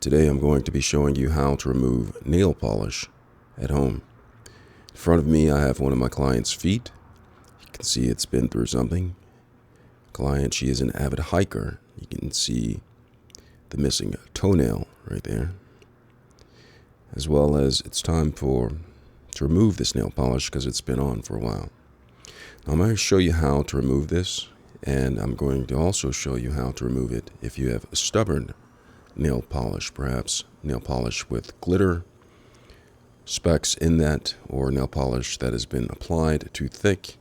Today I'm going to be showing you how to remove nail polish at home. In front of me I have one of my client's feet. You can see it's been through something. Client, she is an avid hiker. You can see the missing toenail right there. As well as it's time to remove this nail polish because it's been on for a while. Now I'm going to show you how to remove this, and I'm going to also show you how to remove it if you have a stubborn nail polish, perhaps nail polish with glitter specks in that, or nail polish that has been applied too thick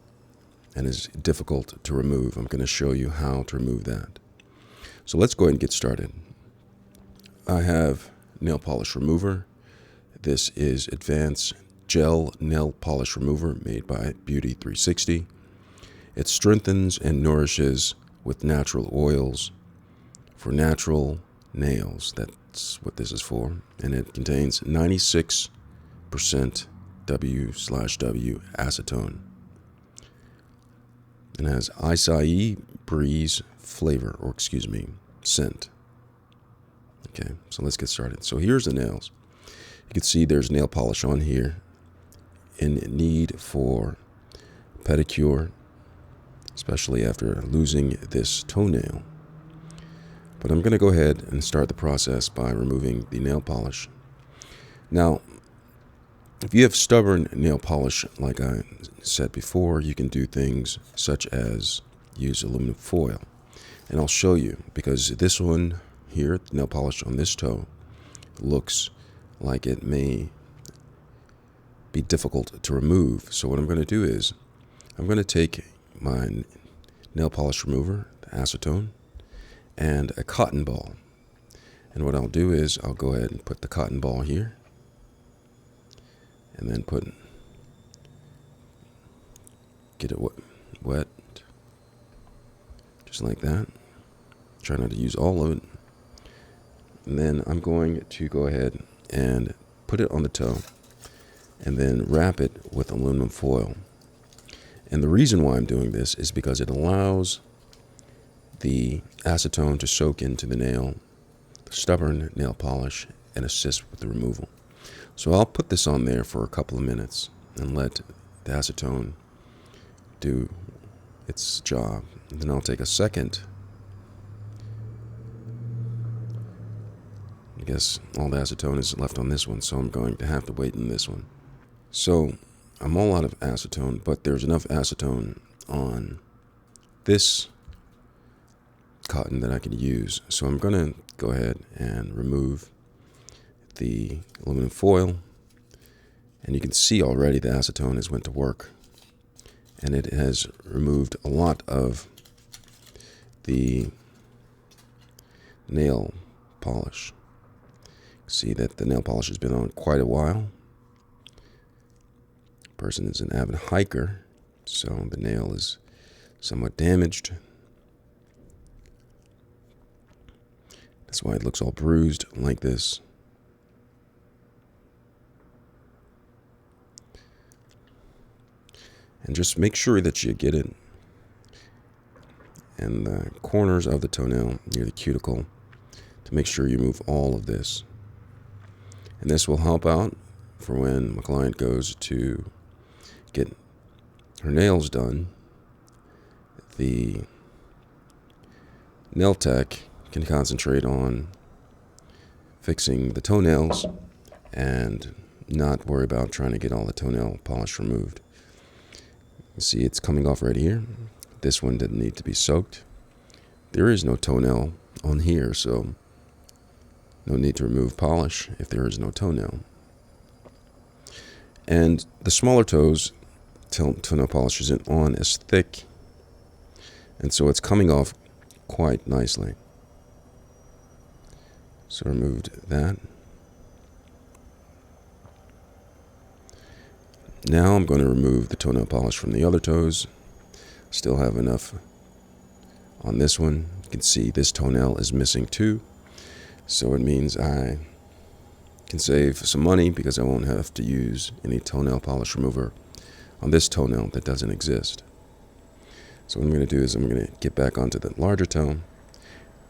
and is difficult to remove. I'm going to show you how to remove that. So let's go ahead and get started. I have nail polish remover. This is Advanced Gel Nail Polish Remover made by Beauty 360. It strengthens and nourishes with natural oils for natural nails. That's what this is for. And it contains 96% W/W acetone. And has acai breeze flavor, or scent. Okay, so let's get started. So here's the nails. You can see there's nail polish on here in need for pedicure, especially after losing this toenail. But I'm going to go ahead and start the process by removing the nail polish. Now, if you have stubborn nail polish, like I said before, you can do things such as use aluminum foil. And I'll show you, because this one here, the nail polish on this toe, looks like it may be difficult to remove. So what I'm going to do is, I'm going to take my nail polish remover, the acetone, and a cotton ball. And what I'll do is I'll go ahead and put the cotton ball here, and then get it wet, just like that. Try not to use all of it. And then I'm going to go ahead and put it on the toe, and then wrap it with aluminum foil. And the reason why I'm doing this is because it allows the acetone to soak into the nail, the stubborn nail polish, and assist with the removal. So I'll put this on there for a couple of minutes and let the acetone do its job. And then I'll take a second. I guess all the acetone is left on this one, so I'm going to have to wait in this one. So I'm all out of acetone, but there's enough acetone on this cotton that I can use. So I'm going to go ahead and remove the aluminum foil, and you can see already the acetone has went to work, and it has removed a lot of the nail polish. See that the nail polish has been on quite a while. Person is an avid hiker, so the nail is somewhat damaged. That's why it looks all bruised like this. And just make sure that you get it in the corners of the toenail near the cuticle to make sure you move all of this. And this will help out for when my client goes to get her nails done. The nail tech can concentrate on fixing the toenails and not worry about trying to get all the toenail polish removed. You see it's coming off right here. This one didn't need to be soaked. There is no toenail on here, so no need to remove polish if there is no toenail. And the smaller toes, toenail polish isn't on as thick, and so it's coming off quite nicely. So removed that. Now I'm going to remove the toenail polish from the other toes. Still have enough on this one. You can see this toenail is missing too. So it means I can save some money because I won't have to use any toenail polish remover on this toenail that doesn't exist. So what I'm going to do is I'm going to get back onto the larger toe,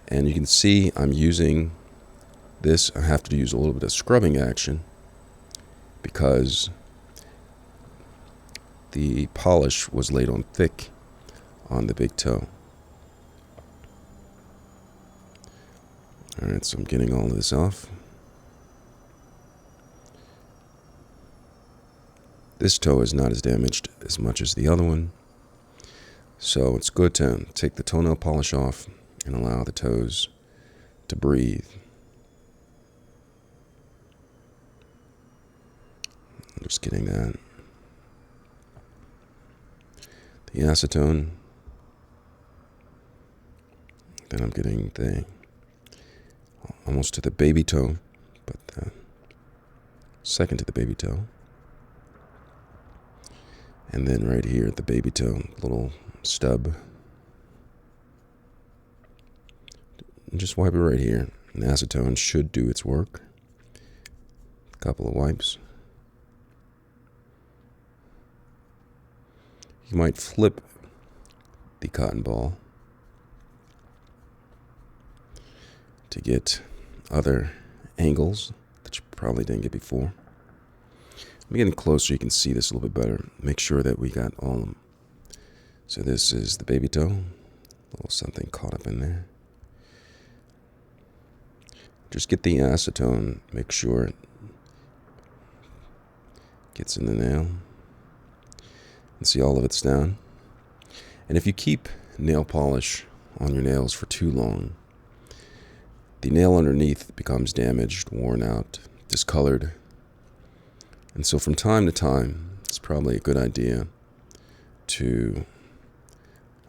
and you can see I'm using This, I have to use a little bit of scrubbing action because the polish was laid on thick on the big toe. Alright, so I'm getting all of this off. This toe is not as damaged as much as the other one, so it's good to take the toenail polish off and allow the toes to breathe. I'm just getting that. The acetone. Then I'm getting almost to the baby toe, but second to the baby toe. And then right here at the baby toe, little stub. And just wipe it right here. And acetone should do its work. A couple of wipes. You might flip the cotton ball to get other angles that you probably didn't get before. I'm getting closer, you can see this a little bit better. Make sure that we got all of them. So this is the baby toe. A little something caught up in there. Just get the acetone, make sure it gets in the nail. And see all of it's down. And if you keep nail polish on your nails for too long, the nail underneath becomes damaged, worn out, discolored. And so from time to time, it's probably a good idea to,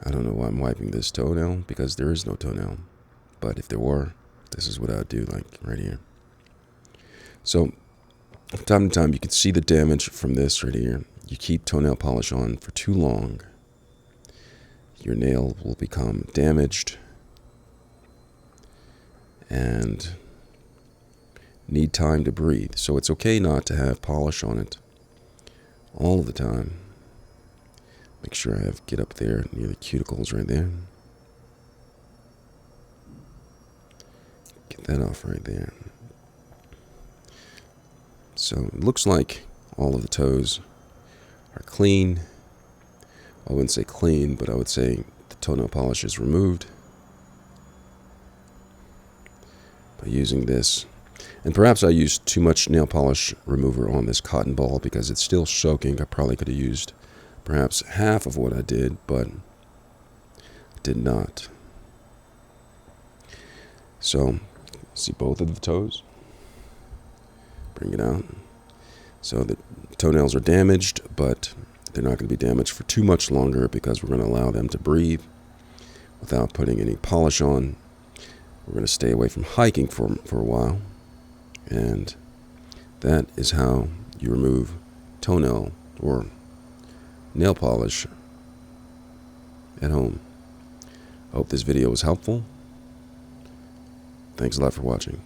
I don't know why I'm wiping this toenail, because there is no toenail. But if there were, this is what I would do, like right here. So from time to time, you can see the damage from this right here. You keep toenail polish on for too long, your nail will become damaged and need time to breathe. So it's okay not to have polish on it all of the time. Make sure I get up there near the cuticles right there. Get that off right there. So it looks like all of the toes are clean. I wouldn't say clean, but I would say the toenail polish is removed by using this. And perhaps I used too much nail polish remover on this cotton ball because it's still soaking. I probably could have used perhaps half of what I did, but did not. So, see both of the toes? Bring it out. So the toenails are damaged, but they're not going to be damaged for too much longer because we're going to allow them to breathe without putting any polish on. We're going to stay away from hiking for a while. And that is how you remove toenail or nail polish at home. I hope this video was helpful. Thanks a lot for watching.